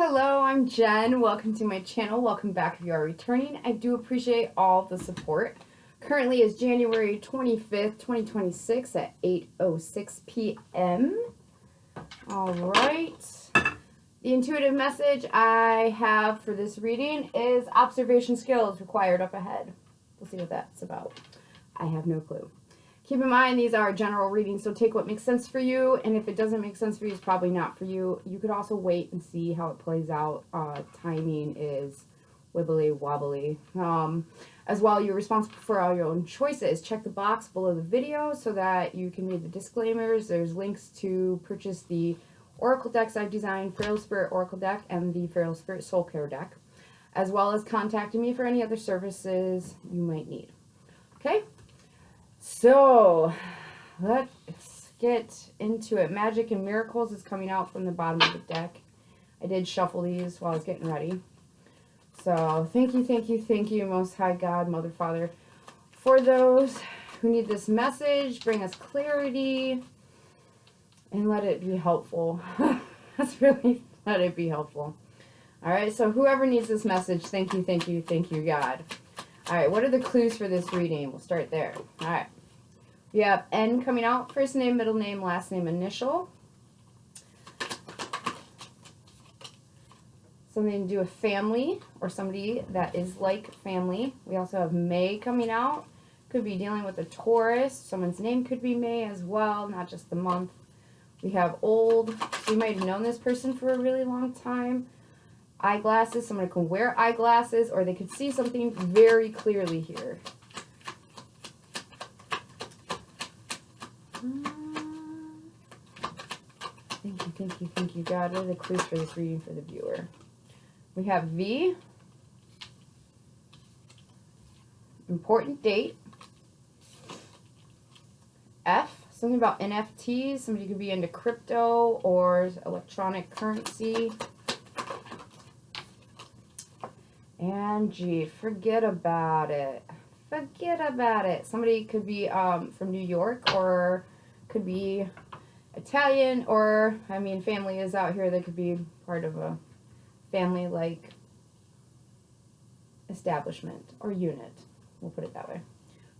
Hello, I'm Jen. Welcome to my channel. Welcome back if you are returning. I do appreciate all the support. Currently is January 25th, 2026 at 8:06 p.m. All right. The intuitive message I have for this reading is observation skills required up ahead. We'll see what that's about. I have no clue. Keep in mind, these are general readings, so take what makes sense for you, and if it doesn't make sense for you, it's probably not for you. You could also wait and see how it plays out. Timing is wibbly wobbly. As well, you're responsible for all your own choices. Check the box below the video so that you can read the disclaimers. There's links to purchase the Oracle decks I've designed, FeralSpirit Oracle deck and the FeralSpirit Soul Care deck, as well as contacting me for any other services you might need. Okay? So, let's get into it. Magic and Miracles is coming out from the bottom of the deck. I did shuffle these while I was getting ready. So, thank you, Most High God, Mother, Father, for those who need this message. Bring us clarity and let it be helpful. That's really, let it be helpful. All right, so whoever needs this message, thank you, God. All right, what are the clues for this reading? We'll start there. All right. We have N coming out. First name, middle name, last name, initial. Something to do with family or somebody that is like family. We also have May coming out. Could be dealing with a Taurus. Someone's name could be May as well, not just the month. We have old. So you might have known this person for a really long time. Eyeglasses, someone can wear eyeglasses, or they could see something very clearly here. Thank you, God. What are the clues for this reading for the viewer? We have V, important date. F, something about NFTs. Somebody could be into crypto or electronic currency. And G, forget about it. Forget about it. Somebody could be from New York or could be Italian, or, I mean, family is out here. They could be part of a family-like establishment or unit. We'll put it that way.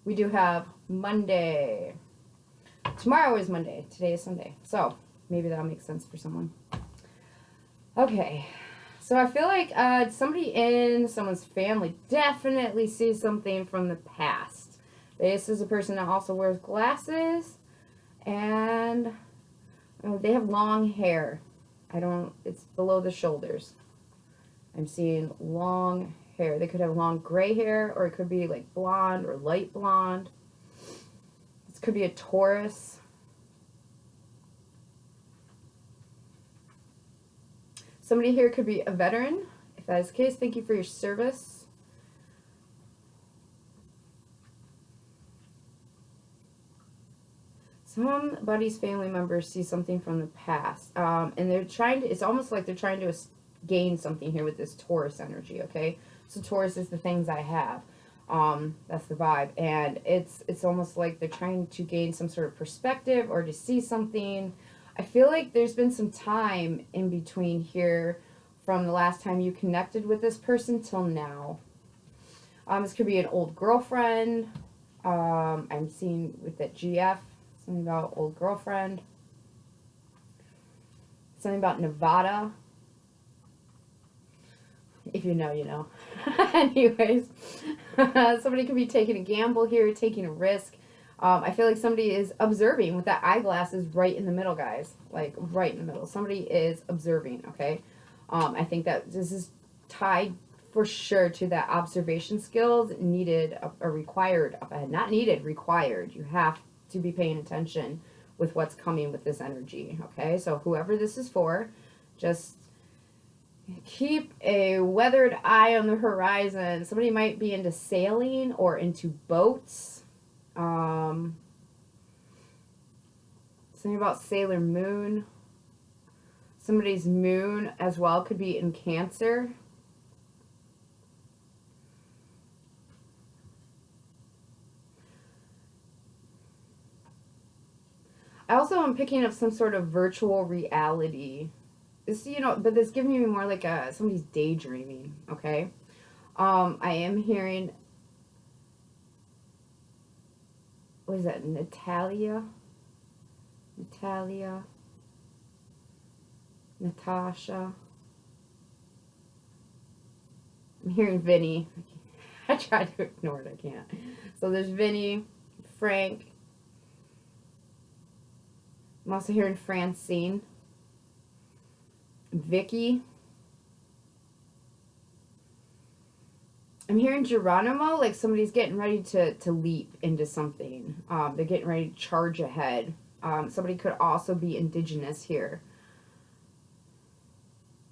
We do have Monday. Tomorrow is Monday. Today is Sunday. So maybe that'll make sense for someone. Okay. So I feel like somebody in someone's family definitely sees something from the past. This is a person that also wears glasses, and they have long hair. It's below the shoulders. I'm seeing long hair. They could have long gray hair, or it could be like blonde or light blonde. This could be a Taurus. Somebody here could be a veteran. If that is the case, thank you for your service. Somebody's family members see something from the past. And they're trying to, it's almost like they're trying to gain something here with this Taurus energy, okay? So Taurus is the things I have. That's the vibe. And it's almost like they're trying to gain some sort of perspective or to see something. I feel like there's been some time in between here from the last time you connected with this person till now. This could be an old girlfriend. I'm seeing with that GF, something about old girlfriend. Something about Nevada. If you know, you know. Anyways, somebody could be taking a gamble here, taking a risk. I feel like somebody is observing with that eyeglasses right in the middle, guys. Like, right in the middle. Somebody is observing, okay? I think that this is tied for sure to that observation skills needed or required. Not needed, required. You have to be paying attention with what's coming with this energy, okay? So whoever this is for, just keep a weathered eye on the horizon. Somebody might be into sailing or into boats. Something about Sailor Moon. Somebody's moon as well could be in Cancer. I also am picking up some sort of virtual reality This, you know, but this giving me more like somebody's daydreaming, okay? I am hearing, what is that, Natasha, I'm hearing VINI. I tried to ignore it, I can't. So there's VINI, Frank. I'm also hearing Francine, Vicky. I'm hearing Geronimo, like somebody's getting ready to leap into something. They're getting ready to charge ahead. Somebody could also be indigenous here.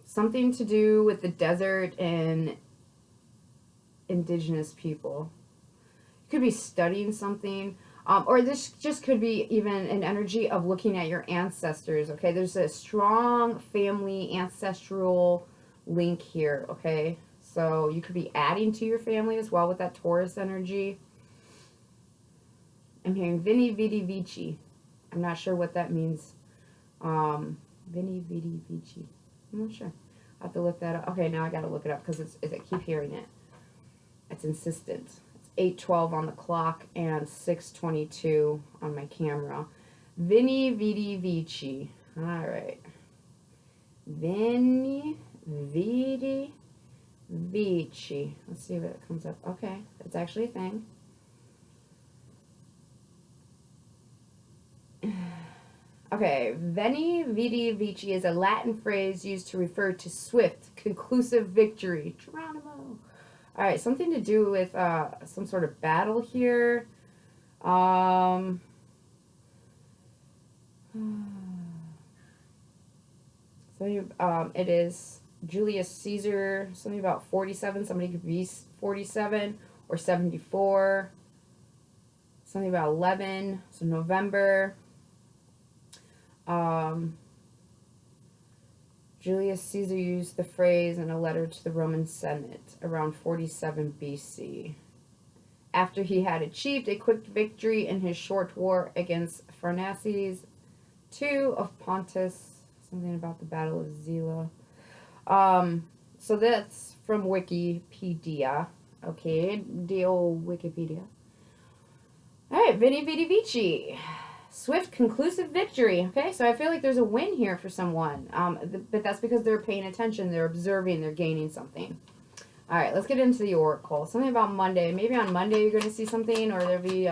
Something to do with the desert and indigenous people. You could be studying something. Or this just could be even an energy of looking at your ancestors, okay? There's a strong family ancestral link here, okay? So you could be adding to your family as well with that Taurus energy. I'm hearing VINI, VIDI, VICI. I'm not sure what that means. VINI, VIDI, VICI. I'm not sure. I have to look that up. Okay, now I got to look it up because I keep hearing it. It's insistent. 8:12 on the clock and 6:22 on my camera. VINI, VIDI, VICI. All right. VINI, VIDI, VICI. Let's see what it comes up. Okay, it's actually a thing. Okay, VENI, VIDI, VICI is a Latin phrase used to refer to swift, conclusive victory. Geronimo. All right, something to do with some sort of battle here. It is Julius Caesar, something about 47. Somebody could be 47 or 74. Something about 11, so November. Julius Caesar used the phrase in a letter to the Roman Senate around 47 BC. After he had achieved a quick victory in his short war against Pharnaces II of Pontus, something about the Battle of Zela. So that's from Wikipedia. Okay, the old Wikipedia. All right, VINI, VIDI, VICI. Swift, conclusive victory. Okay, so I feel like there's a win here for someone. But that's because they're paying attention, they're observing, they're gaining something. All right, let's get into the oracle. Something about Monday. Maybe on Monday you're going to see something, or there'll be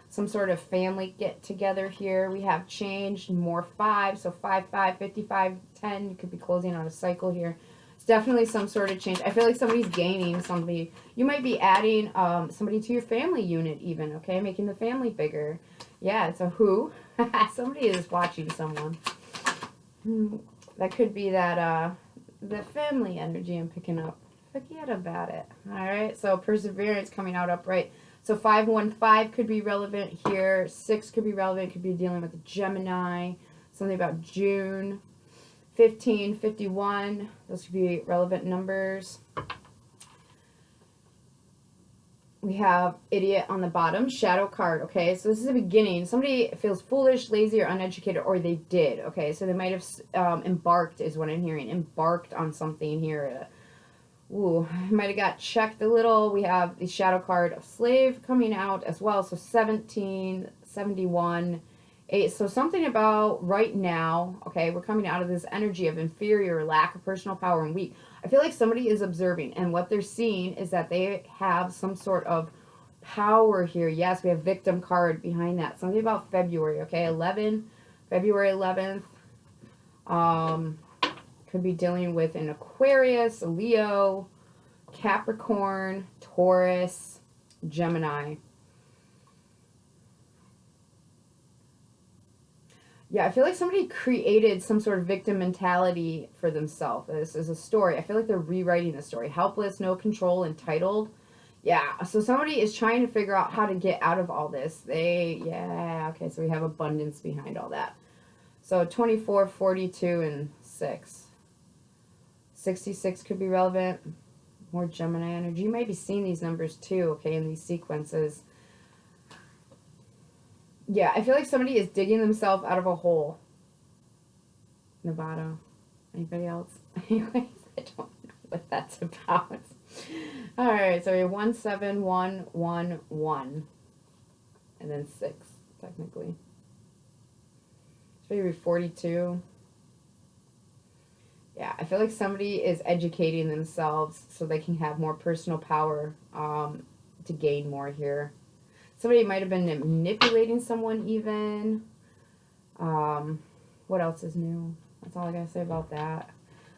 some sort of family get together here. We have change, more 5, so 5, 5, 55, 10. You could be closing on a cycle here. It's definitely some sort of change. I feel like somebody's gaining somebody. You might be adding somebody to your family unit even, okay? Making the family bigger. Yeah, it's a who. Somebody is watching someone. That could be that the family energy I'm picking up. Forget about it. All right, so perseverance coming out upright. So 515 could be relevant here. 6 could be relevant. Could be dealing with a Gemini. Something about June. 15, 51. Those could be relevant numbers. We have idiot on the bottom, shadow card, okay? So this is the beginning. Somebody feels foolish, lazy, or uneducated, or they did, okay? So they might have embarked is what I'm hearing. Embarked on something here. Might have got checked a little. We have the shadow card of slave coming out as well. So 17, 71, 8. So something about right now, okay, we're coming out of this energy of inferior, lack of personal power, and weak. I feel like somebody is observing, and what they're seeing is that they have some sort of power here. Yes, we have victim card behind that. Something about February, okay? February 11th. Could be dealing with an Aquarius, a Leo, Capricorn, Taurus, Gemini. Yeah, I feel like somebody created some sort of victim mentality for themselves. This is a story. I feel like they're rewriting the story. Helpless, no control, entitled. Yeah, so somebody is trying to figure out how to get out of all this. Okay, so we have abundance behind all that. So 24, 42, and 6. 66 could be relevant. More Gemini energy. You might be seeing these numbers too, okay, in these sequences. Yeah, I feel like somebody is digging themselves out of a hole. Nevada. Anybody else? Anyways, I don't know what that's about. All right, so we're 17111, and then 6 technically. So maybe 42. Yeah, I feel like somebody is educating themselves so they can have more personal power to gain more here. Somebody might have been manipulating someone even. What else is new? That's all I gotta say about that.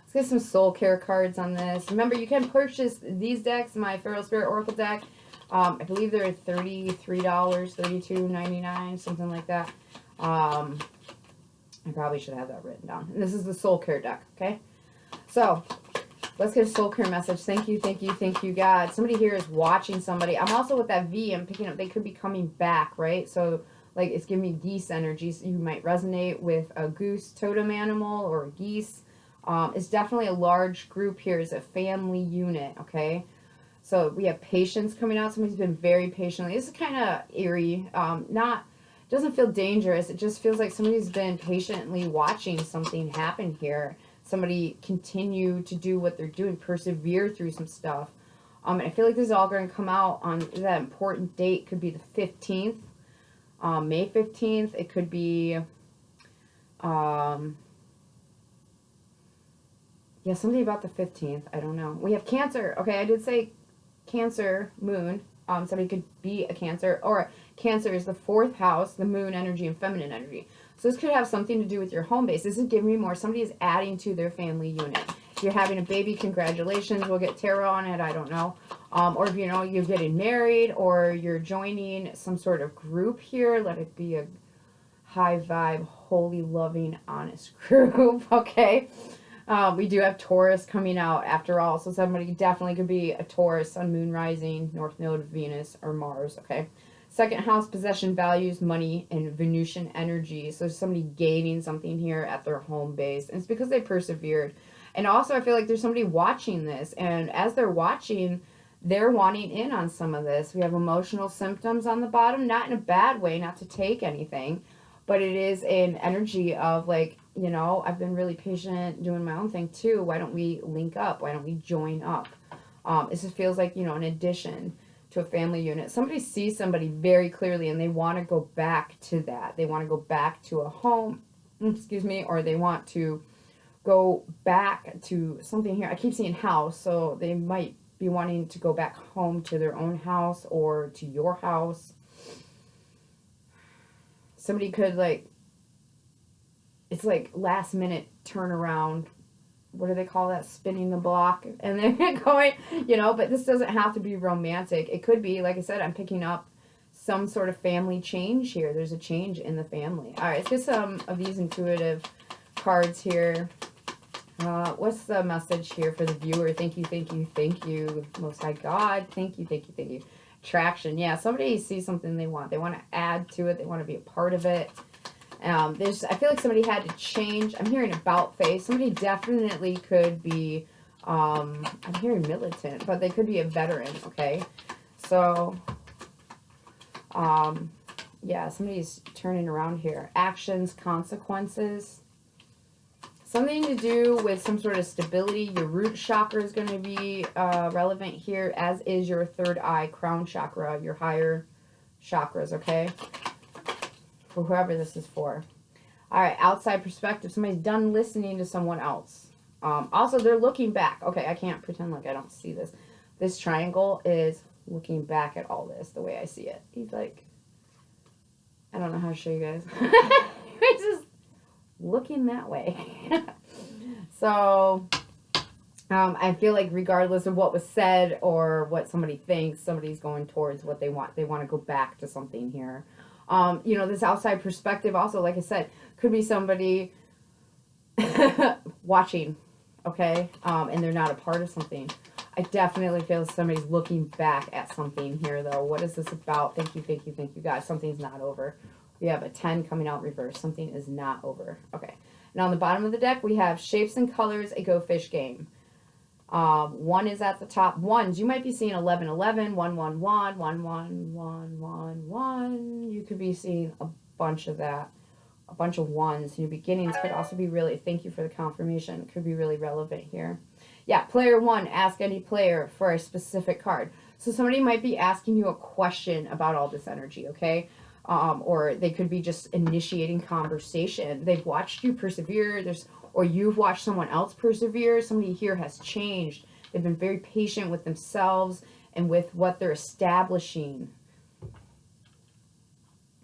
Let's get some soul care cards on this. Remember, you can purchase these decks, my FeralSpirit Oracle deck. I believe they're $33, $32.99, something like that. I probably should have that written down. And this is the soul care deck, okay? So, let's get a soul care message. Thank you, thank you, thank you, God. Somebody here is watching somebody. I'm also with that V. I'm picking up, they could be coming back, right? So, like, it's giving me geese energy. So you might resonate with a goose totem animal or a geese. It's definitely a large group here. It's a family unit, okay? So we have patience coming out. Somebody's been very patient. This is kind of eerie. Doesn't feel dangerous. It just feels like somebody's been patiently watching something happen here. Somebody continue to do what they're doing, persevere through some stuff. And I feel like this is all going to come out on that important date. Could be the 15th, May 15th. It could be, yeah, something about the 15th. I don't know. We have Cancer. Okay, I did say Cancer moon. Somebody could be a Cancer, or Cancer is the 4th house, the moon energy and feminine energy. So this could have something to do with your home base. This is giving me more. Somebody is adding to their family unit. If you're having a baby, congratulations. We'll get tarot on it. I don't know. Or if you know you're getting married or you're joining some sort of group here, let it be a high vibe, holy, loving, honest group. Okay. We do have Taurus coming out after all. So somebody definitely could be a Taurus, sun, moon, rising, north node of Venus or Mars. Okay. 2nd house, possession, values, money, and Venusian energy. So somebody gaining something here at their home base. And it's because they persevered. And also I feel like there's somebody watching this. And as they're watching, they're wanting in on some of this. We have emotional symptoms on the bottom. Not in a bad way, not to take anything. But it is an energy of like, you know, I've been really patient doing my own thing too. Why don't we link up? Why don't we join up? It just feels like, you know, an addition to a family unit. Somebody sees somebody very clearly and they want to go back to that. They want to go back to a home, excuse me, or they want to go back to something here. I keep seeing house, so they might be wanting to go back home to their own house or to your house. Somebody could like, it's like last minute turnaround. What do they call that? Spinning the block. And they're going, you know, but this doesn't have to be romantic. It could be, like I said, I'm picking up some sort of family change here. There's a change in the family. All right, let's get some of these intuitive cards here. What's the message here for the viewer? Thank you, thank you, thank you, Most High God. Thank you, thank you, thank you. Attraction. Yeah, somebody sees something they want. They want to add to it. They want to be a part of it. I feel like somebody had to change. I'm hearing about face. Somebody definitely could be, I'm hearing militant, but they could be a veteran, okay? So, yeah, somebody's turning around here. Actions, consequences. Something to do with some sort of stability. Your root chakra is going to be relevant here, as is your 3rd eye, crown chakra, your higher chakras, okay? For whoever this is for. All right, outside perspective. Somebody's done listening to someone else. Also, they're looking back. Okay, I can't pretend like I don't see this. This triangle is looking back at all this the way I see it. He's like, I don't know how to show you guys. He's just looking that way. So, I feel like regardless of what was said or what somebody thinks, somebody's going towards what they want. They want to go back to something here. You know, this outside perspective also, like I said, could be somebody watching, okay, and they're not a part of something. I definitely feel somebody's looking back at something here, though. What is this about? Thank you, thank you, thank you, guys. Something's not over. We have a 10 coming out reverse. Something is not over. Okay. And on the bottom of the deck, we have shapes and colors, a Go Fish game. 1 is at the top. Ones, you might be seeing 11, 11, 1, 1, 1, 1, 1, 1, 1, 1. You could be seeing a bunch of that. a bunch of ones. New beginnings could also be really, thank you for the confirmation, could be really relevant here. Yeah, player 1, ask any player for a specific card. So somebody might be asking you a question about all this energy, okay? Or they could be just initiating conversation. They've watched you persevere, or you've watched someone else persevere. Somebody here has changed. They've been very patient with themselves and with what they're establishing.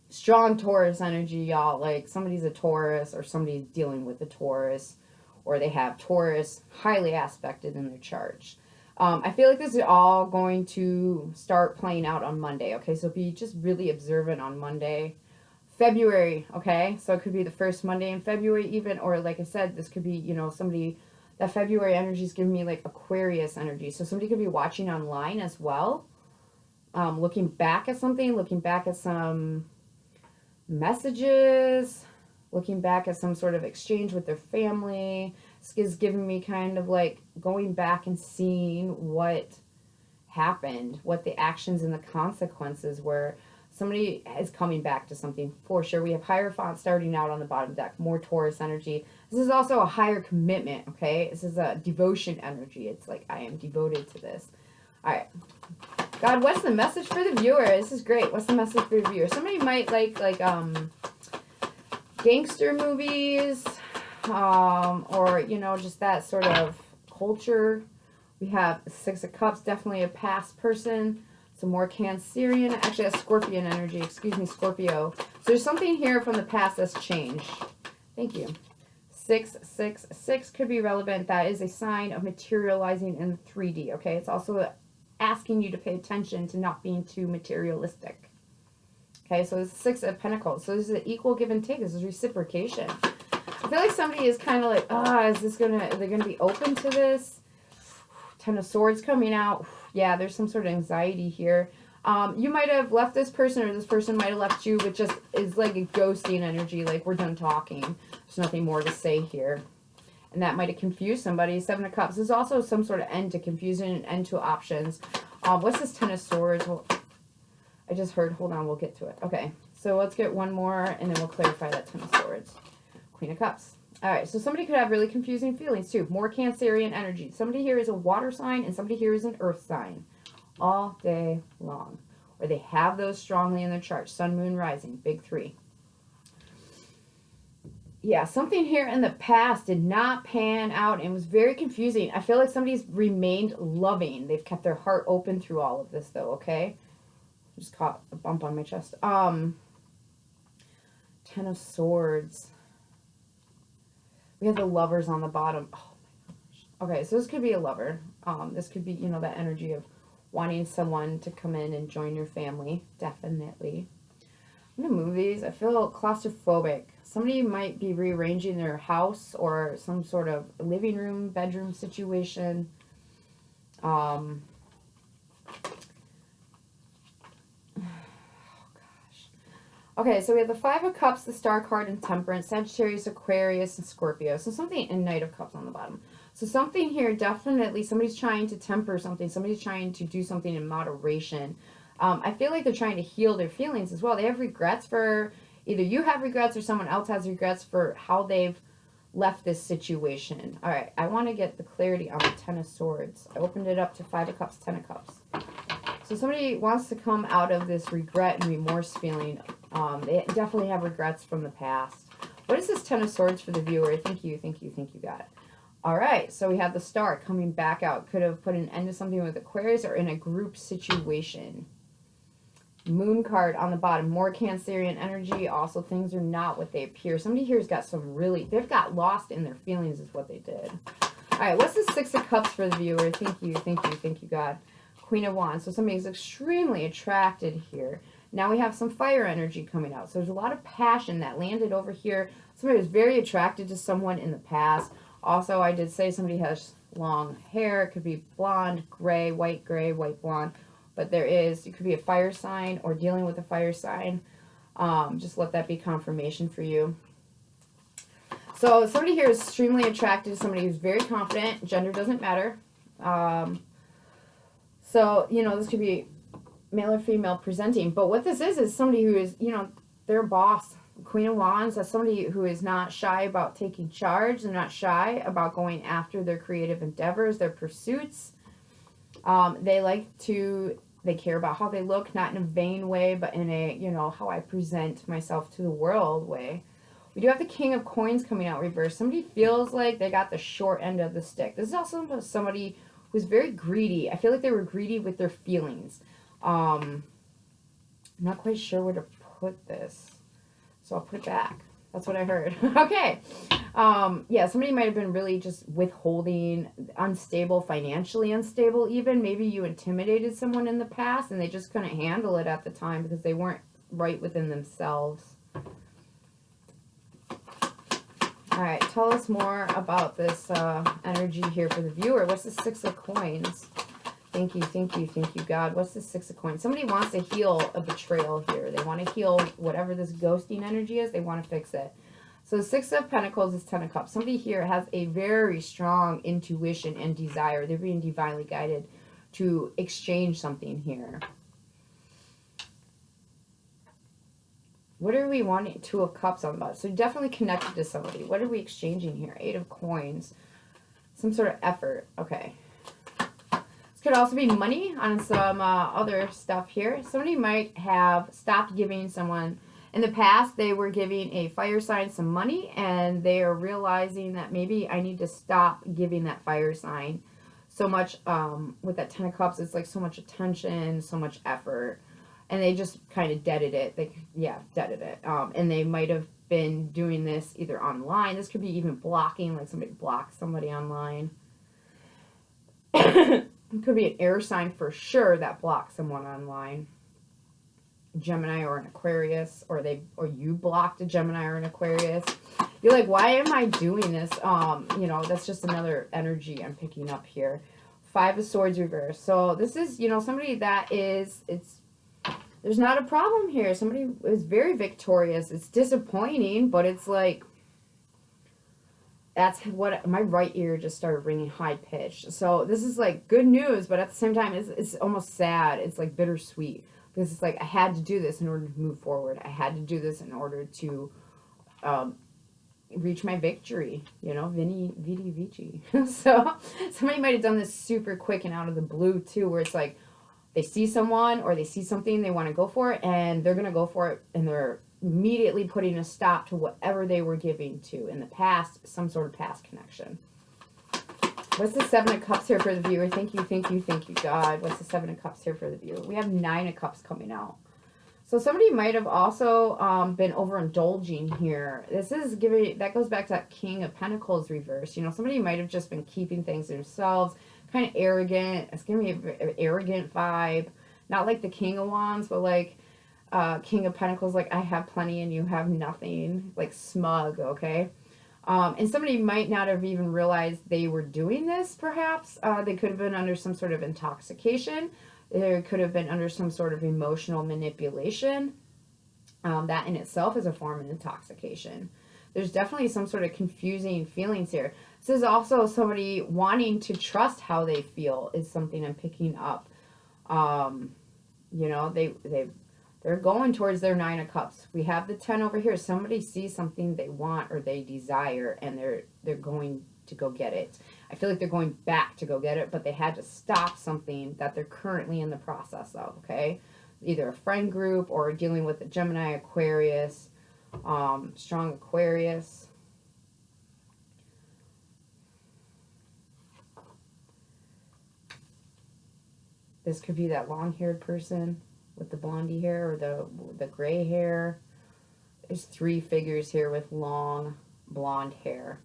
Strong Taurus energy, y'all. Like somebody's a Taurus, or somebody's dealing with a Taurus, or they have Taurus highly aspected in their chart. I feel like this is all going to start playing out on Monday, okay? So be just really observant on Monday. February, okay? So it could be the first Monday in February even, or like I said, this could be, you know, somebody, that February energy is giving me like Aquarius energy. So somebody could be watching online as well, looking back at something, looking back at some messages, looking back at some sort of exchange with their family. This is giving me kind of like going back and seeing what happened, what the actions and the consequences were. Somebody is coming back to something for sure. We have Hierophant starting out on the bottom deck, more Taurus energy. This is also a higher commitment, okay? This is a devotion energy. It's like, I am devoted to this. All right. God, what's the message for the viewer? This is great. What's the message for the viewer? Somebody might like gangster movies, or, you know, just that sort of culture. We have 6 of Cups, definitely a past person. Some more Cancerian, actually a Scorpion energy, excuse me, Scorpio. So there's something here from the past that's changed. Thank you. 666 could be relevant. That is a sign of materializing in 3D, okay? It's also asking you to pay attention to not being too materialistic. Okay, so it's 6 of Pentacles. So this is an equal give and take. This is reciprocation. I feel like somebody is kind of like, are they gonna be open to this? 10 of Swords coming out. Yeah, there's some sort of anxiety here. You might have left this person, or this person might have left you, but just is like a ghosting energy, like we're done talking. There's nothing more to say here. And that might have confused somebody. 7 of Cups. There's also some sort of end to confusion and end to options. What's this 10 of Swords? Well, I just heard, hold on, we'll get to it. Okay, so let's get one more, and then we'll clarify that 10 of Swords. Queen of Cups. All right, so somebody could have really confusing feelings, too. More Cancerian energy. Somebody here is a water sign, and somebody here is an earth sign. All day long. Or they have those strongly in their chart. Sun, moon, rising. Big 3. Yeah, something here in the past did not pan out and was very confusing. I feel like somebody's remained loving. They've kept their heart open through all of this, though, okay? Just caught a bump on my chest. 10 of Swords. We have the Lovers on the bottom. Oh my gosh. Okay, so this could be a lover. This could be, you know, that energy of wanting someone to come in and join your family. Definitely. I'm going to move these. I feel claustrophobic. Somebody might be rearranging their house or some sort of living room, bedroom situation. Okay, so we have the 5 of Cups, the Star card, and Temperance, Sagittarius, Aquarius, and Scorpio. So something, and Knight of Cups on the bottom. So something here, definitely, somebody's trying to temper something. Somebody's trying to do something in moderation. I feel like they're trying to heal their feelings as well. They have regrets for, either you have regrets or someone else has regrets for how they've left this situation. All right, I want to get the clarity on the 10 of Swords. I opened it up to 5 of Cups, 10 of Cups. So somebody wants to come out of this regret and remorse feeling. They definitely have regrets from the past. What is this 10 of Swords for the viewer? Thank you, thank you, thank you, God. All right, so we have the Star coming back out. Could have put an end to something with Aquarius or in a group situation. Moon card on the bottom. More Cancerian energy. Also, things are not what they appear. Somebody here's got some really, they've got lost in their feelings is what they did. All right, what's the 6 of Cups for the viewer? Thank you, thank you, thank you, God. Queen of Wands. So somebody's extremely attracted here. Now we have some fire energy coming out. So there's a lot of passion that landed over here. Somebody was very attracted to someone in the past. Also, I did say somebody has long hair. It could be blonde, gray, white, blonde. But there is, it could be a fire sign or dealing with a fire sign. Just let that be confirmation for you. So somebody here is extremely attracted to somebody who's very confident. Gender doesn't matter. So, you know, this could be male or female presenting. But what this is somebody who is, you know, they're a boss. Queen of Wands, that's somebody who is not shy about taking charge. They're not shy about going after their creative endeavors, their pursuits. They care about how they look, not in a vain way, but in a, you know, how I present myself to the world way. We do have the King of Coins coming out reverse. Somebody feels like they got the short end of the stick. This is also somebody who's very greedy. I feel like they were greedy with their feelings. I'm not quite sure where to put this, so I'll put it back. That's what I heard. Okay. Yeah, somebody might have been really just withholding, unstable, financially unstable even. Maybe you intimidated someone in the past and they just couldn't handle it at the time because they weren't right within themselves. All right, tell us more about this energy here for the viewer. What's the Six of Coins? Thank you, thank you, thank you, God. What's the Six of Coins? Somebody wants to heal a betrayal here. They want to heal whatever this ghosting energy is. They want to fix it. So the Six of Pentacles is 10 of Cups. Somebody here has a very strong intuition and desire. They're being divinely guided to exchange something here. What are we wanting? Two of Cups on that. So definitely connected to somebody. What are we exchanging here? Eight of Coins. Some sort of effort. Okay. Could also be money on some other stuff here. Somebody might have stopped giving someone, in the past they were giving a fire sign some money and they are realizing that maybe I need to stop giving that fire sign so much. With that 10 of Cups, it's like so much attention, so much effort, and they just kind of deaded it. Deaded it. And they might have been doing this either online. This could be even blocking, like somebody blocked somebody online. It could be an air sign for sure that blocks someone online. Gemini or an Aquarius, or you blocked a Gemini or an Aquarius. You're like, why am I doing this? You know, that's just another energy I'm picking up here. Five of Swords reverse. So this is, you know, somebody that there's not a problem here. Somebody is very victorious. It's disappointing, but it's like, that's what my right ear just started ringing high pitched. So this is like good news, but at the same time, it's almost sad. It's like bittersweet because it's like I had to do this in order to move forward. I had to do this in order to reach my victory. You know, VENI, VIDI, VICI. So somebody might have done this super quick and out of the blue too, where it's like they see someone or they see something they want to go for it, and they're gonna go for it, and they're immediately putting a stop to whatever they were giving to in the past, some sort of past connection. What's the Seven of Cups here for the viewer? Thank you, thank you, thank you, God. What's the Seven of Cups here for the viewer? We have Nine of Cups coming out. So somebody might have also been overindulging here. This is giving, that goes back to that King of Pentacles reverse. You know, somebody might have just been keeping things to themselves, kind of arrogant. It's giving me an arrogant vibe. Not like the King of Wands, but like King of Pentacles, like I have plenty and you have nothing, like smug, okay? And somebody might not have even realized they were doing this, perhaps. They could have been under some sort of intoxication. They could have been under some sort of emotional manipulation. That in itself is a form of intoxication. There's definitely some sort of confusing feelings here. This is also somebody wanting to trust how they feel is something I'm picking up. You know, they're going towards their Nine of Cups. We have the 10 over here. Somebody sees something they want or they desire, and they're going to go get it. I feel like they're going back to go get it, but they had to stop something that they're currently in the process of, okay? Either a friend group or dealing with a Gemini, Aquarius, strong Aquarius. This could be that long-haired person with the blondie hair or the gray hair. There's three figures here with long blonde hair.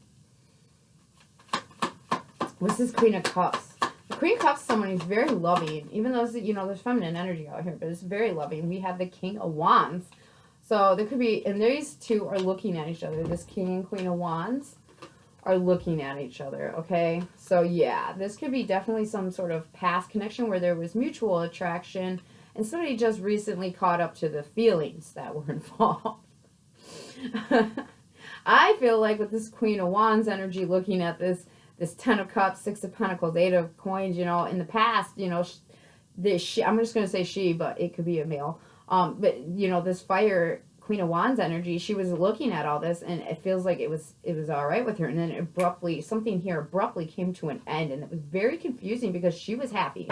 What's this Queen of Cups? The Queen of Cups is someone who's very loving, even though, you know, there's feminine energy out here, but it's very loving. We have the King of Wands. So there could be, and these two are looking at each other. This King and Queen of Wands are looking at each other, okay? So yeah, this could be definitely some sort of past connection where there was mutual attraction and somebody just recently caught up to the feelings that were involved. I feel like with this Queen of Wands energy, looking at this 10 of Cups, 6 of Pentacles, 8 of Coins, you know, in the past, you know, I'm just going to say she, but it could be a male. But, you know, this fire Queen of Wands energy, she was looking at all this, and it feels like it was all right with her, and then abruptly, something here abruptly came to an end, and it was very confusing because she was happy.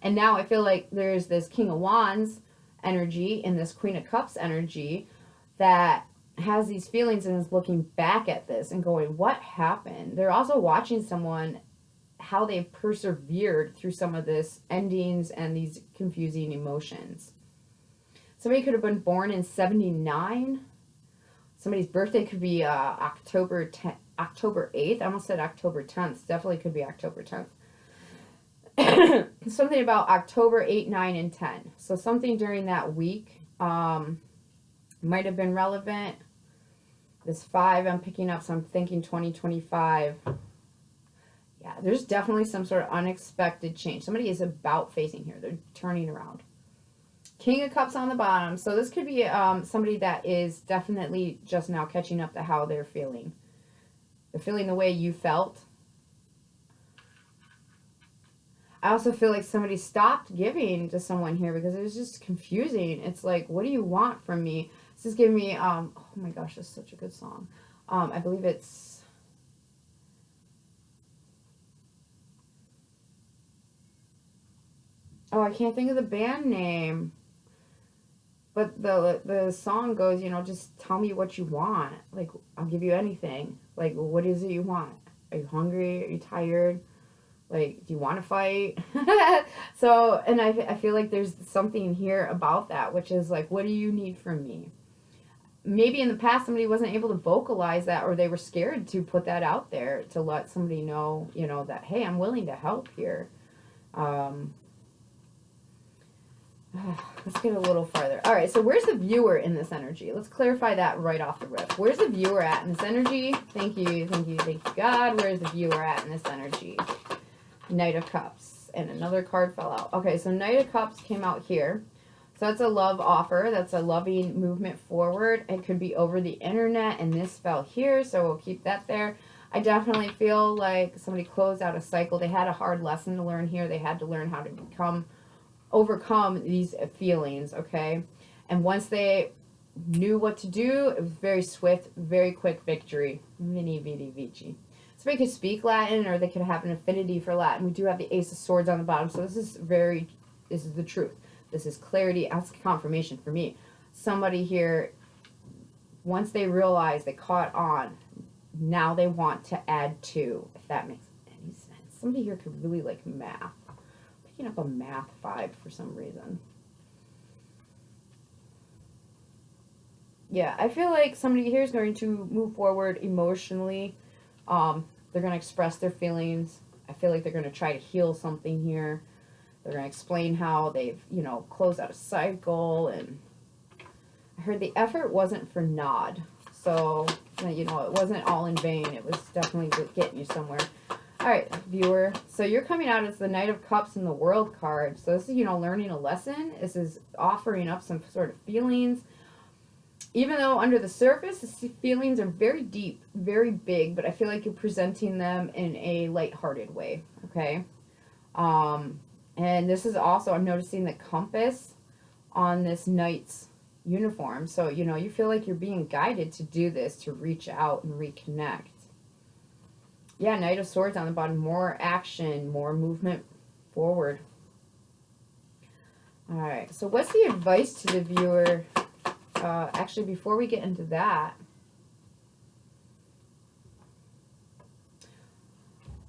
And now I feel like there's this King of Wands energy and this Queen of Cups energy that has these feelings and is looking back at this and going, what happened? They're also watching someone, how they've persevered through some of this endings and these confusing emotions. Somebody could have been born in 79. Somebody's birthday could be October 8th. I almost said October 10th. Definitely could be October 10th. Something about October 8, 9, and 10. So something during that week might have been relevant. This 5 I'm picking up, so I'm thinking 2025. Yeah, there's definitely some sort of unexpected change. Somebody is about facing here. They're turning around. King of Cups on the bottom. So this could be somebody that is definitely just now catching up to how they're feeling. They're feeling the way you felt. I also feel like somebody stopped giving to someone here because it was just confusing. It's like, what do you want from me? This is giving me, oh my gosh, this is such a good song. I believe it's, oh, I can't think of the band name. But the song goes, you know, just tell me what you want. Like, I'll give you anything. Like, what is it you want? Are you hungry? Are you tired? Like, do you want to fight? So, and I feel like there's something here about that, which is like, what do you need from me? Maybe in the past somebody wasn't able to vocalize that, or they were scared to put that out there to let somebody know, you know, that, hey, I'm willing to help here. Let's get a little farther. All right, so where's the viewer in this energy? Let's clarify that right off the rip. Where's the viewer at in this energy? Thank you, thank you, thank you, God. Where's the viewer at in this energy? Knight of Cups. And another card fell out. Okay, so Knight of Cups came out here. So that's a love offer. That's a loving movement forward. It could be over the internet, and this fell here, so we'll keep that there. I definitely feel like somebody closed out a cycle. They had a hard lesson to learn here. They had to learn how to overcome these feelings, okay? And once they knew what to do, it was very swift, very quick victory. VENI, VIDI, VICI. Somebody could speak Latin, or they could have an affinity for Latin. We do have the Ace of Swords on the bottom, so this is the truth. This is clarity. That's confirmation for me. Somebody here, once they realize they caught on, now they want to add to, if that makes any sense. Somebody here could really like math. Picking up a math vibe for some reason. Yeah, I feel like somebody here is going to move forward emotionally. They're going to express their feelings. I feel like they're going to try to heal something here. They're going to explain how they've, you know, closed out a cycle. And I heard the effort wasn't for naught. So, you know, it wasn't all in vain. It was definitely getting you somewhere. All right, viewer. So you're coming out as the Knight of Cups in the World card. So this is, you know, learning a lesson. This is offering up some sort of feelings. Even though under the surface, the feelings are very deep, very big, but I feel like you're presenting them in a lighthearted way, okay? And this is also, I'm noticing the compass on this knight's uniform. So, you know, you feel like you're being guided to do this, to reach out and reconnect. Yeah, Knight of Swords on the bottom. More action, more movement forward. All right, so what's the advice to the viewer? Actually, before we get into that,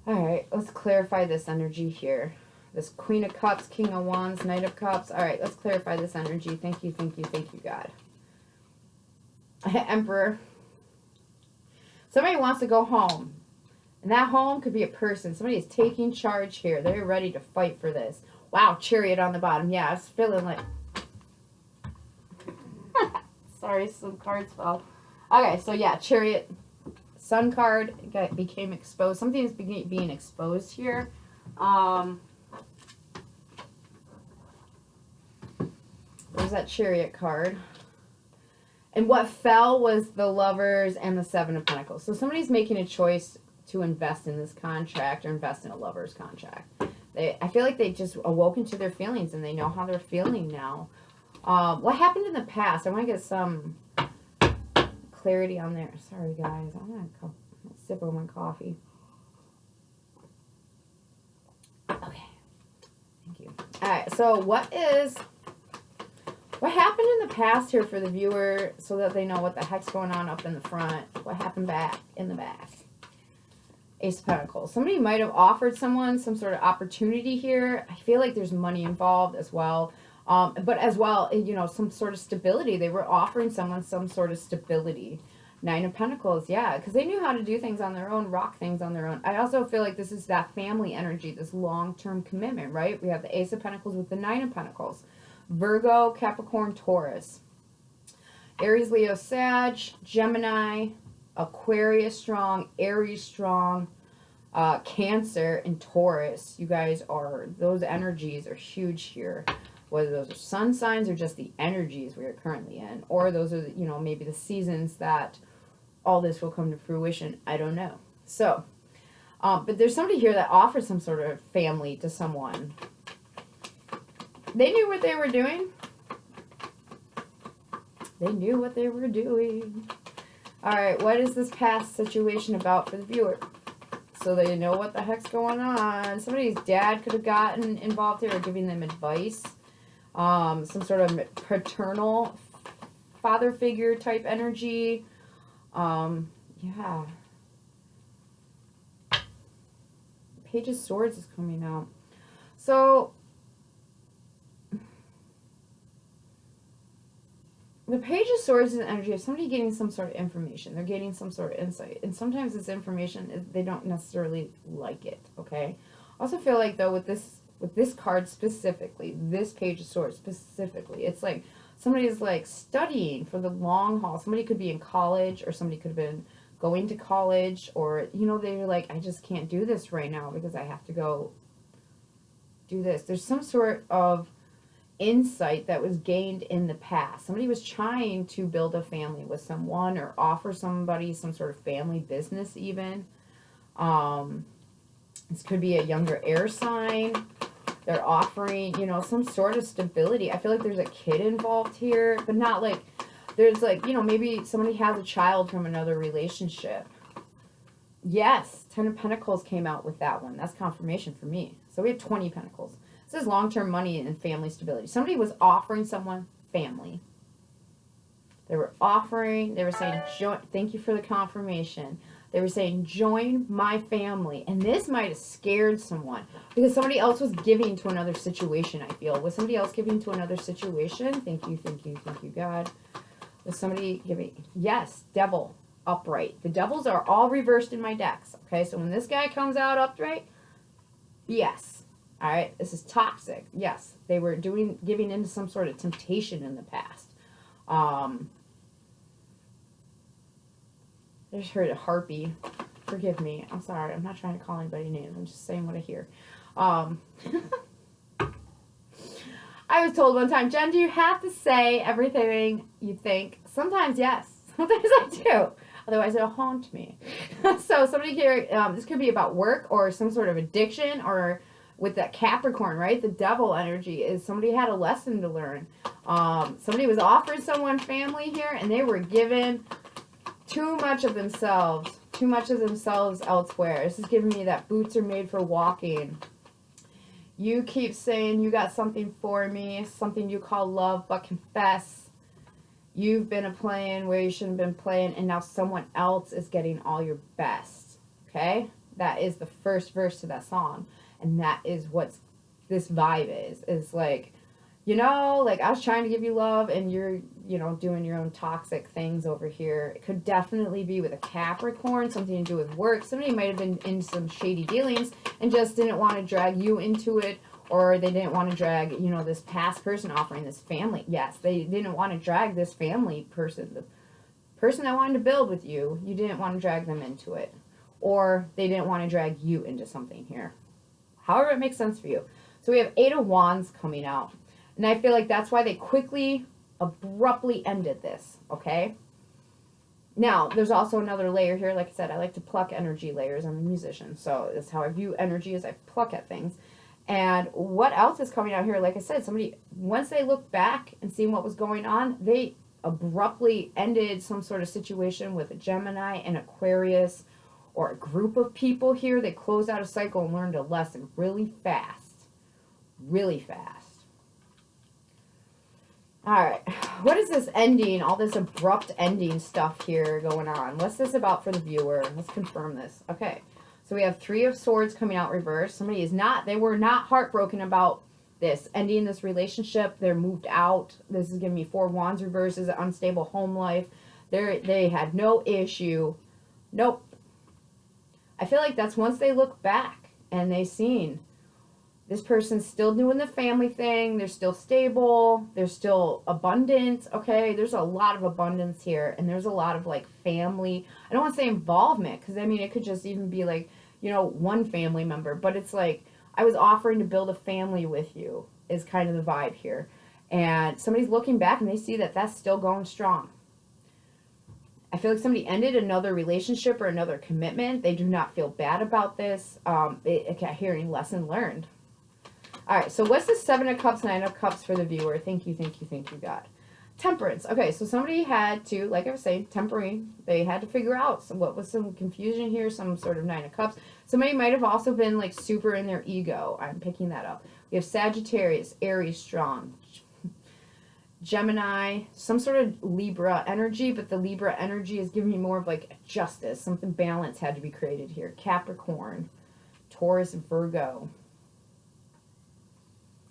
all right, let's clarify this energy here. This Queen of Cups, King of Wands, Knight of Cups. All right, let's clarify this energy. Thank you, thank you, thank you, God. Emperor. Somebody wants to go home. And that home could be a person. Somebody is taking charge here. They're ready to fight for this. Wow, Chariot on the bottom. Yeah, I was feeling like... Sorry, some cards fell. Okay, so yeah, Chariot. Sun card became exposed. Something's being exposed here. There's that Chariot card. And what fell was the Lovers and the Seven of Pentacles. So somebody's making a choice to invest in this contract or invest in a lover's contract. I feel like they just awoken to their feelings and they know how they're feeling now. What happened in the past? I want to get some clarity on there. Sorry, guys. I'm going to sip on my coffee. Okay. Thank you. All right. So what happened in the past here for the viewer so that they know what the heck's going on up in the front? What happened back in the back? Ace of Pentacles. Somebody might have offered someone some sort of opportunity here. I feel like there's money involved as well. But as well, you know, some sort of stability. They were offering someone some sort of stability. Nine of Pentacles, yeah, because they knew how to do things on their own, rock things on their own. I also feel like this is that family energy, this long-term commitment, right? We have the Ace of Pentacles with the Nine of Pentacles. Virgo, Capricorn, Taurus. Aries, Leo, Sag, Gemini, Aquarius strong, Aries strong, Cancer, and Taurus. You guys are, those energies are huge here. Whether those are sun signs or just the energies we are currently in. Or those are, you know, maybe the seasons that all this will come to fruition. I don't know. So, but there's somebody here that offers some sort of family to someone. They knew what they were doing. They knew what they were doing. All right, what is this past situation about for the viewer? So they know what the heck's going on. Somebody's dad could have gotten involved here or giving them advice. Some sort of paternal father figure type energy. Yeah. Page of Swords is coming out. So the Page of Swords is an energy of somebody getting some sort of information. They're getting some sort of insight. And sometimes this information, they don't necessarily like it, okay? I also feel like, though, with this card specifically, this Page of Swords specifically, it's like somebody is like studying for the long haul. Somebody could be in college, or somebody could have been going to college, or, you know, they're like, I just can't do this right now because I have to go do this. There's some sort of insight that was gained in the past. Somebody was trying to build a family with someone or offer somebody some sort of family business even. This could be a younger air sign. They're offering, you know, some sort of stability. I feel like there's a kid involved here, but not like, there's like, you know, maybe somebody has a child from another relationship. Yes, 10 of Pentacles came out with that one. That's confirmation for me. So we have 20 Pentacles. This is long-term money and family stability. Somebody was offering someone family. They were offering, they were saying, thank you for the confirmation. They were saying, join my family. And this might have scared someone because somebody else was giving to another situation, I feel. Was somebody else giving to another situation? Thank you, thank you, thank you, God. Was somebody giving? Yes, Devil, upright. The devils are all reversed in my decks. Okay, so when this guy comes out upright, yes. All right, this is toxic. Yes, they were giving into some sort of temptation in the past. I just heard a harpy. Forgive me. I'm sorry. I'm not trying to call anybody names. I'm just saying what I hear. I was told one time, Jen, do you have to say everything you think? Sometimes, yes. Sometimes I do. Otherwise, it'll haunt me. So somebody here, this could be about work or some sort of addiction, or with that Capricorn, right? The devil energy is somebody had a lesson to learn. Somebody was offering someone family here, and they were given too much of themselves elsewhere. This is giving me that boots are made for walking. You keep saying you got something for me, something you call love, but confess. You've been playing where you shouldn't have been playing, and now someone else is getting all your best. Okay? That is the first verse to that song. And that is what this vibe is like, you know, like I was trying to give you love and you're, you know, doing your own toxic things over here. It could definitely be with a Capricorn, something to do with work. Somebody might have been in some shady dealings and just didn't want to drag you into it, or they didn't want to drag, you know, this past person offering this family. Yes, they didn't want to drag this family person, the person that wanted to build with you, you didn't want to drag them into it. Or they didn't want to drag you into something here. However it makes sense for you. So we have 8 of Wands coming out. And I feel like that's why they quickly, abruptly ended this, okay? Now, there's also another layer here. Like I said, I like to pluck energy layers. I'm a musician, so that's how I view energy, is I pluck at things. And what else is coming out here? Like I said, somebody, once they look back and see what was going on, they abruptly ended some sort of situation with a Gemini and Aquarius, or a group of people here. They closed out a cycle and learned a lesson really fast. Really fast. Alright, what is this ending, all this abrupt ending stuff here going on? What's this about for the viewer? Let's confirm this. Okay, so we have 3 of Swords coming out reversed. Somebody is not, they were not heartbroken about this, ending this relationship. They're moved out. This is giving me 4 Wands reverses, an unstable home life. They had no issue. Nope. I feel like that's once they look back and they seen this person's still doing the family thing. They're still stable. There's still abundance. Okay, there's a lot of abundance here. And there's a lot of, like, family. I don't want to say involvement. Because, I mean, it could just even be, like, you know, one family member. But it's like, I was offering to build a family with you. Is kind of the vibe here. And somebody's looking back and they see that that's still going strong. I feel like somebody ended another relationship or another commitment. They do not feel bad about this. Hearing lesson learned. All right, so what's the 7 of Cups, 9 of Cups for the viewer? Thank you, God. Temperance. Okay, so somebody had to, like I was saying, temporary. They had to figure out what was some confusion here, some sort of 9 of Cups. Somebody might have also been, like, super in their ego. I'm picking that up. We have Sagittarius, Aries strong, Gemini, some sort of Libra energy, but the Libra energy is giving me more of, like, justice. Something balance had to be created here. Capricorn, Taurus, Virgo,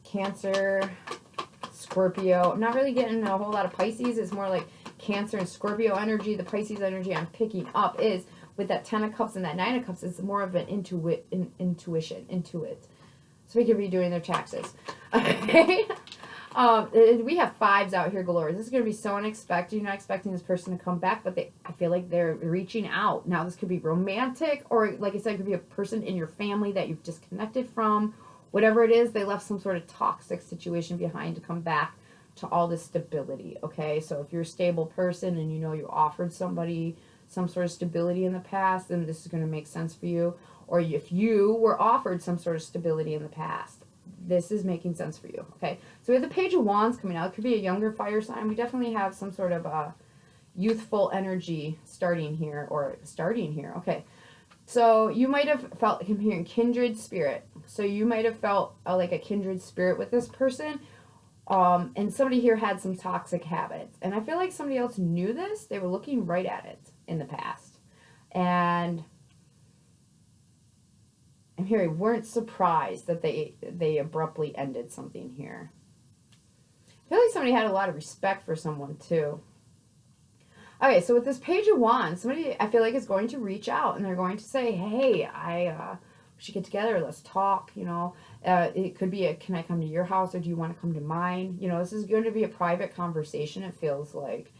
Cancer, Scorpio. I'm not really getting a whole lot of Pisces. It's more like Cancer and Scorpio energy. The Pisces energy I'm picking up is with that 10 of Cups and that 9 of Cups. It's more of an intuition. So we could be doing their taxes. Okay. We have 5s out here galore. This is going to be so unexpected. You're not expecting this person to come back, but I feel like they're reaching out. Now, this could be romantic, or like I said, it could be a person in your family that you've disconnected from. Whatever it is, they left some sort of toxic situation behind to come back to all this stability, okay? So if you're a stable person and you know you offered somebody some sort of stability in the past, then this is going to make sense for you. Or if you were offered some sort of stability in the past, this is making sense for you, okay? So we have the Page of Wands coming out. It could be a younger fire sign. We definitely have some sort of youthful energy starting here, okay? So you might have felt, I'm hearing kindred spirit. So you might have felt like a kindred spirit with this person. And somebody here had some toxic habits. And I feel like somebody else knew this. They were looking right at it in the past. And I'm hearing weren't surprised that they abruptly ended something here. I feel like somebody had a lot of respect for someone too. Okay, so with this Page of Wands, somebody I feel like is going to reach out and they're going to say, hey, we should get together, let's talk, you know. It could be can I come to your house or do you want to come to mine? You know, this is going to be a private conversation, it feels like.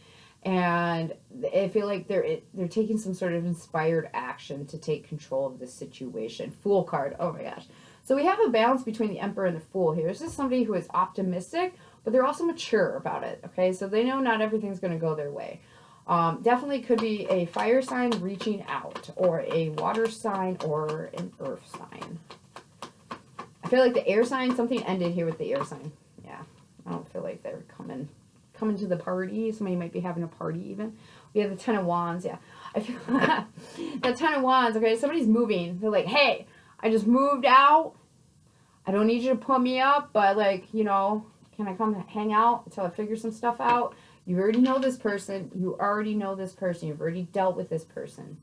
And I feel like they're taking some sort of inspired action to take control of this situation. Fool card, oh my gosh. So we have a balance between the Emperor and the Fool here. This is somebody who is optimistic, but they're also mature about it, okay? So they know not everything's going to go their way. Definitely could be a fire sign reaching out, or a water sign, or an earth sign. I feel like the air sign, something ended here with the air sign. Yeah, I don't feel like they're coming to the party. Somebody might be having a party even. We have the 10 of Wands, yeah. I feel that 10 of Wands, okay, somebody's moving. They're like, hey, I just moved out. I don't need you to put me up, but, like, you know, can I come hang out until I figure some stuff out? You already know this person. You already know this person. You've already dealt with this person.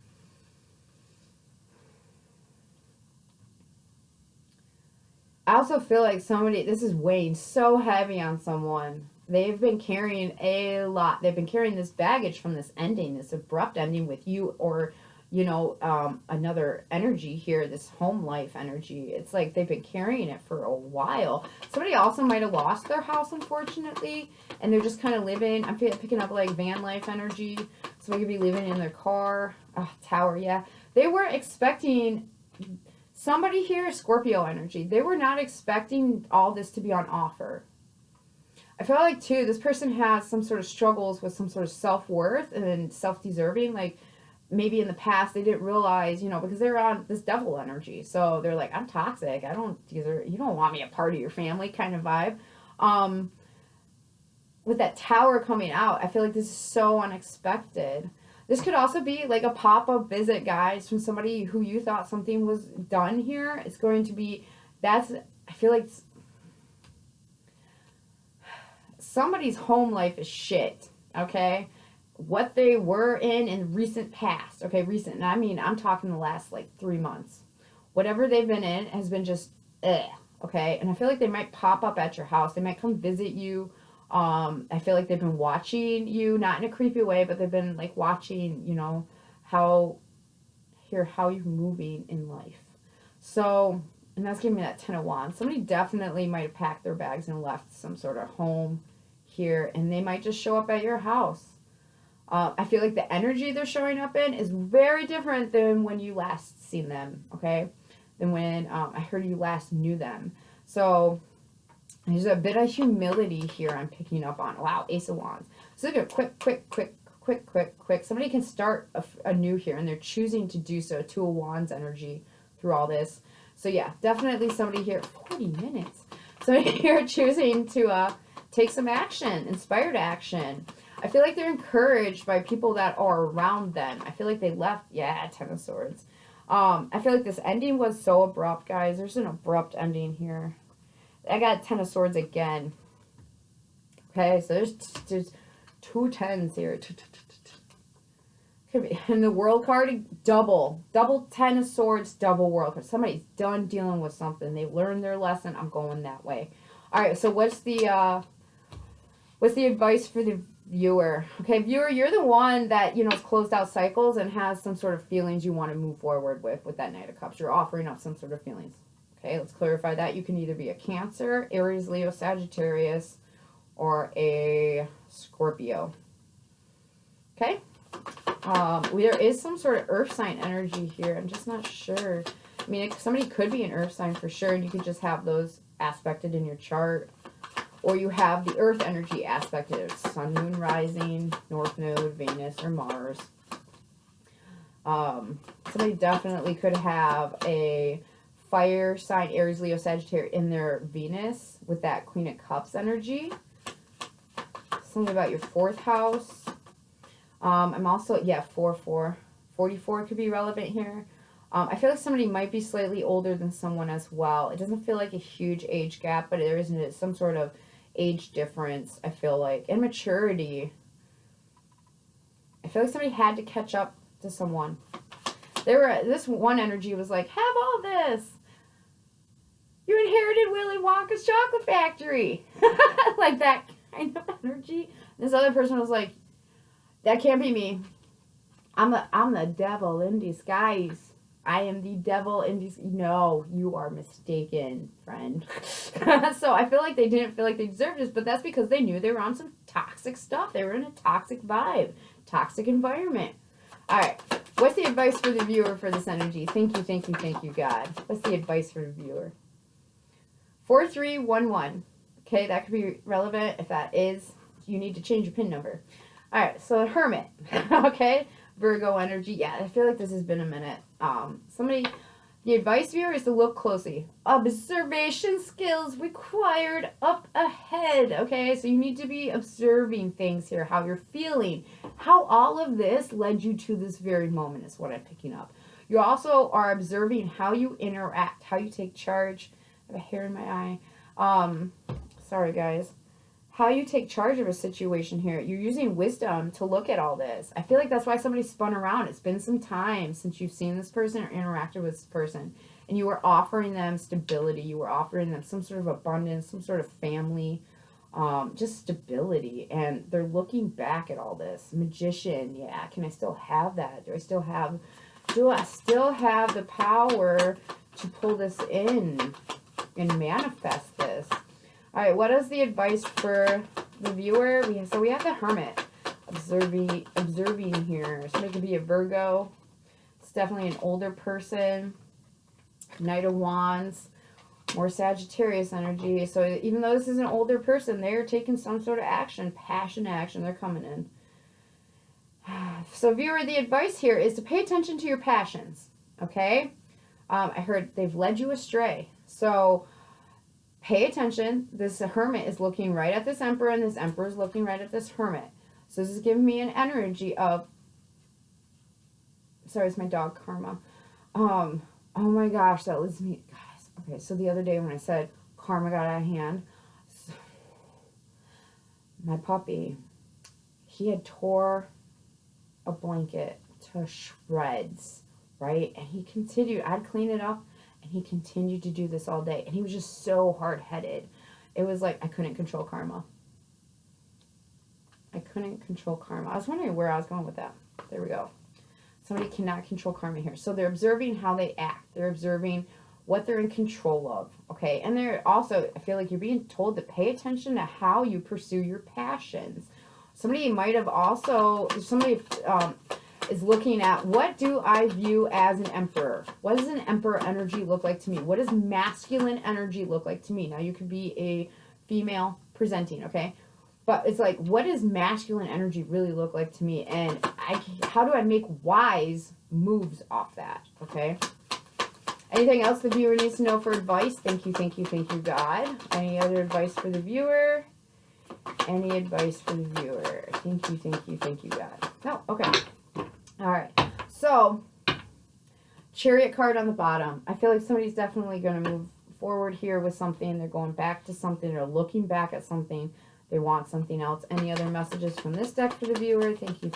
I also feel like this is weighing so heavy on someone. They've been carrying a lot. They've been carrying this baggage from this ending, this abrupt ending with you, or, you know, another energy here, this home life energy. It's like they've been carrying it for a while. Somebody also might have lost their house, unfortunately, and they're just kind of living. I'm picking up like van life energy. Somebody could be living in their car. Oh, Tower, yeah. They weren't expecting somebody here, Scorpio energy. They were not expecting all this to be on offer. I feel like, too, this person has some sort of struggles with some sort of self-worth and self-deserving, like, maybe in the past they didn't realize, you know, because they're on this devil energy. So they're like, I'm toxic. I don't deserve, you don't want me a part of your family kind of vibe. with that Tower coming out, I feel like this is so unexpected. This could also be like a pop-up visit, guys, from somebody who you thought something was done here. It's going to be, I feel like somebody's home life is shit, okay? What they were in recent past, okay, recent, and I mean, I'm talking the last, like, 3 months. Whatever they've been in has been just, okay? And I feel like they might pop up at your house. They might come visit you. I feel like they've been watching you, not in a creepy way, but they've been, like, watching, you know, how you're moving in life. So, and that's giving me that 10 of Wands. Somebody definitely might have packed their bags and left some sort of home here, and they might just show up at your house. I feel like the energy they're showing up in is very different than when you last seen them, okay? Than when I heard you last knew them. So there's a bit of humility here I'm picking up on. Wow, Ace of Wands. So look at quick. Somebody can start anew here, and they're choosing to do so. 2 of Wands energy through all this. So yeah, definitely somebody here. 40 minutes. Somebody here choosing to take some action, inspired action. I feel like they're encouraged by people that are around them. I feel like they left, yeah, 10 of Swords. I feel like this ending was so abrupt, guys. There's an abrupt ending here. I got 10 of Swords again. Okay, so there's 2 10s here. Could be. And the World card, double 10 of Swords, double World card. Somebody's done dealing with something. They've learned their lesson. I'm going that way. All right, so what's the advice for the viewer? Okay, viewer, you're the one that, you know, has closed out cycles and has some sort of feelings you want to move forward with that Knight of Cups. You're offering up some sort of feelings. Okay, let's clarify that. You can either be a Cancer, Aries, Leo, Sagittarius, or a Scorpio. Okay? There is some sort of earth sign energy here. I'm just not sure. I mean, somebody could be an earth sign for sure, and you could just have those aspected in your chart. Or you have the earth energy aspected. Sun, moon, rising, north node, Venus, or Mars. Somebody definitely could have a fire sign, Aries, Leo, Sagittarius in their Venus with that Queen of Cups energy. Something about your 4th house. I'm also, yeah, 4-4. 44 could be relevant here. I feel like somebody might be slightly older than someone as well. It doesn't feel like a huge age gap, but there isn't some sort of age difference, I feel like. And maturity. I feel like somebody had to catch up to someone. This one energy was like, have all this. You inherited Willy Wonka's chocolate factory. Like that kind of energy. This other person was like, that can't be me. I'm the devil in disguise. I am the devil in disguise. No, you are mistaken, friend. So I feel like they didn't feel like they deserved this, but that's because they knew they were on some toxic stuff. They were in a toxic vibe, toxic environment. All right. What's the advice for the viewer for this energy? Thank you, God. What's the advice for the viewer? 4311. Okay, that could be relevant. If that is, you need to change your PIN number. All right, so the Hermit. Okay, Virgo energy. Yeah, I feel like this has been a minute. The advice, viewer, is to look closely. Observation skills required up ahead. Okay, so you need to be observing things here, how you're feeling, how all of this led you to this very moment is what I'm picking up. You also are observing how you interact, how you take charge. I have a hair in my eye. Sorry, guys. How you take charge of a situation here. You're using wisdom to look at all this. I feel like that's why somebody spun around. It's been some time since you've seen this person or interacted with this person. And you were offering them stability. You were offering them some sort of abundance, some sort of family, just stability. And they're looking back at all this. Magician, yeah, can I still have that? Do I still have the power to pull this in and manifest this? All right, what is the advice for the viewer? We have the Hermit observing here. Somebody could be a Virgo. It's definitely an older person. Knight of Wands, more Sagittarius energy. So even though this is an older person, they're taking some sort of action, passion action. They're coming in. So viewer, the advice here is to pay attention to your passions. Okay, I heard they've led you astray. So pay attention. This hermit is looking right at this emperor, and this emperor is looking right at this hermit. So this is giving me an energy of, sorry, it's my dog Karma. Oh my gosh, that leads me, guys. Okay, so the other day when I said Karma got out of hand, so my puppy, he had tore a blanket to shreds, right? And he continued, I'd clean it up, and he continued to do this all day. And he was just so hard-headed. It was like I couldn't control Karma. I couldn't control Karma. I was wondering where I was going with that. There we go. Somebody cannot control Karma here. So they're observing how they act. They're observing what they're in control of, okay? And they're also, I feel like you're being told to pay attention to how you pursue your passions. Somebody might have also, somebody is looking at, what do I view as an emperor? What does an emperor energy look like to me? What does masculine energy look like to me? Now, you could be a female presenting, okay? But it's like, what does masculine energy really look like to me? And how do I make wise moves off that, okay? Anything else the viewer needs to know for advice? Thank you, God. Any other advice for the viewer? Any advice for the viewer? Thank you, God. Oh, okay. All right. So, Chariot card on the bottom. I feel like somebody's definitely going to move forward here with something. They're going back to something. They're looking back at something. They want something else. Any other messages from this deck for the viewer? Thank you,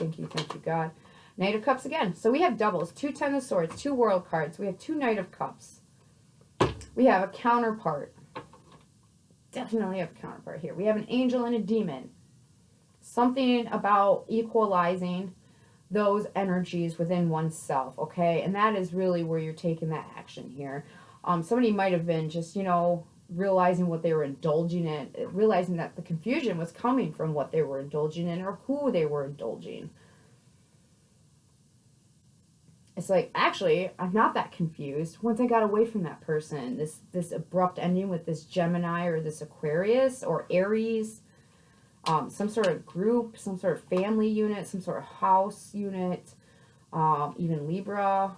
God. Knight of Cups again. So we have doubles. 2 Ten of Swords. 2 World cards. We have 2 Knight of Cups. We have a counterpart. Definitely have a counterpart here. We have an angel and a demon. Something about equalizing those energies within oneself, okay? And that is really where you're taking that action here. Somebody might have been just, you know, realizing what they were indulging in, realizing that the confusion was coming from what they were indulging in or who they were indulging. It's like, actually, I'm not that confused. Once I got away from that person, this abrupt ending with this Gemini or this Aquarius or Aries, some sort of group, some sort of family unit, some sort of house unit, even Libra.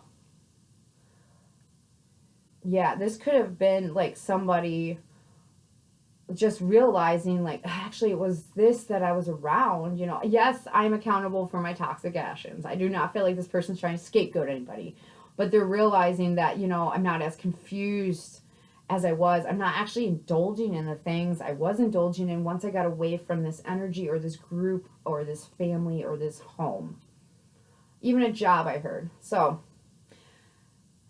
Yeah, this could have been like somebody just realizing, like, actually, it was this that I was around, you know. Yes, I'm accountable for my toxic actions. I do not feel like this person's trying to scapegoat anybody. But they're realizing that, you know, I'm not as confused as I was. I'm not actually indulging in the things I was indulging in once I got away from this energy or this group or this family or this home. Even a job, I heard. So,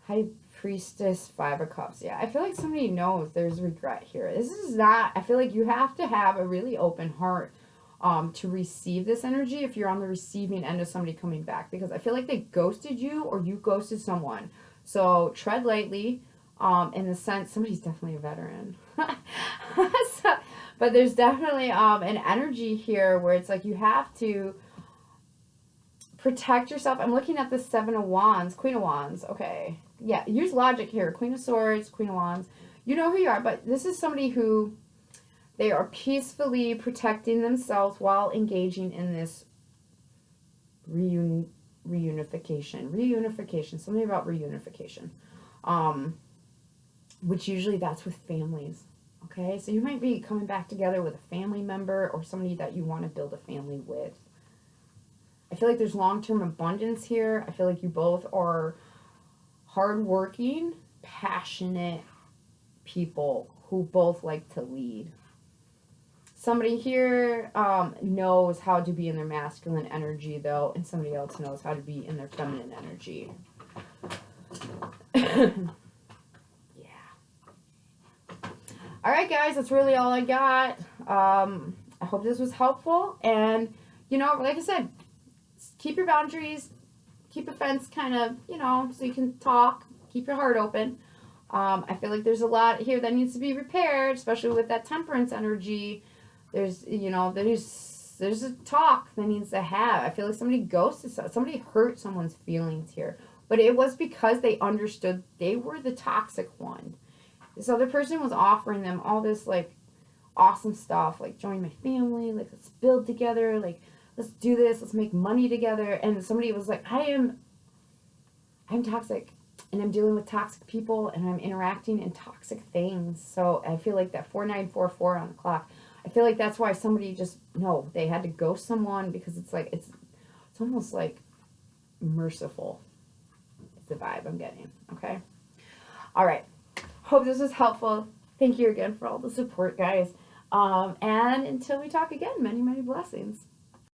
High Priestess, 5 of Cups. Yeah, I feel like somebody knows there's regret here. This is not, I feel like you have to have a really open heart to receive this energy if you're on the receiving end of somebody coming back. Because I feel like they ghosted you or you ghosted someone. So tread lightly in the sense, somebody's definitely a veteran. But there's definitely an energy here where it's like you have to protect yourself. I'm looking at the 7 of Wands, Queen of Wands. Okay. Yeah, use logic here. Queen of Swords, Queen of Wands. You know who you are, but this is somebody who, they are peacefully protecting themselves while engaging in this reunification. Reunification. Something about reunification. Which usually that's with families. Okay, so you might be coming back together with a family member or somebody that you want to build a family with. I feel like there's long-term abundance here. I feel like you both are hardworking, passionate people who both like to lead. Somebody here knows how to be in their masculine energy, though, and somebody else knows how to be in their feminine energy. Yeah. All right, guys, that's really all I got. I hope this was helpful. And, you know, like I said, keep your boundaries. Keep a fence kind of, you know, so you can talk. Keep your heart open. I feel like there's a lot here that needs to be repaired, especially with that temperance energy. There's, you know, there's a talk that needs to have. I feel like somebody ghosted, somebody hurt someone's feelings here. But it was because they understood they were the toxic one. This other person was offering them all this, like, awesome stuff, like, join my family, like, let's build together, like, let's do this, let's make money together. And somebody was like, I'm toxic. and I'm dealing with toxic people, and I'm interacting in toxic things. So I feel like that 4944 on the clock, I feel like that's why somebody just, no, they had to ghost someone, because it's like, it's almost like merciful. It's the vibe I'm getting, okay? All right. Hope this was helpful. Thank you again for all the support, guys. And until we talk again, many, many blessings.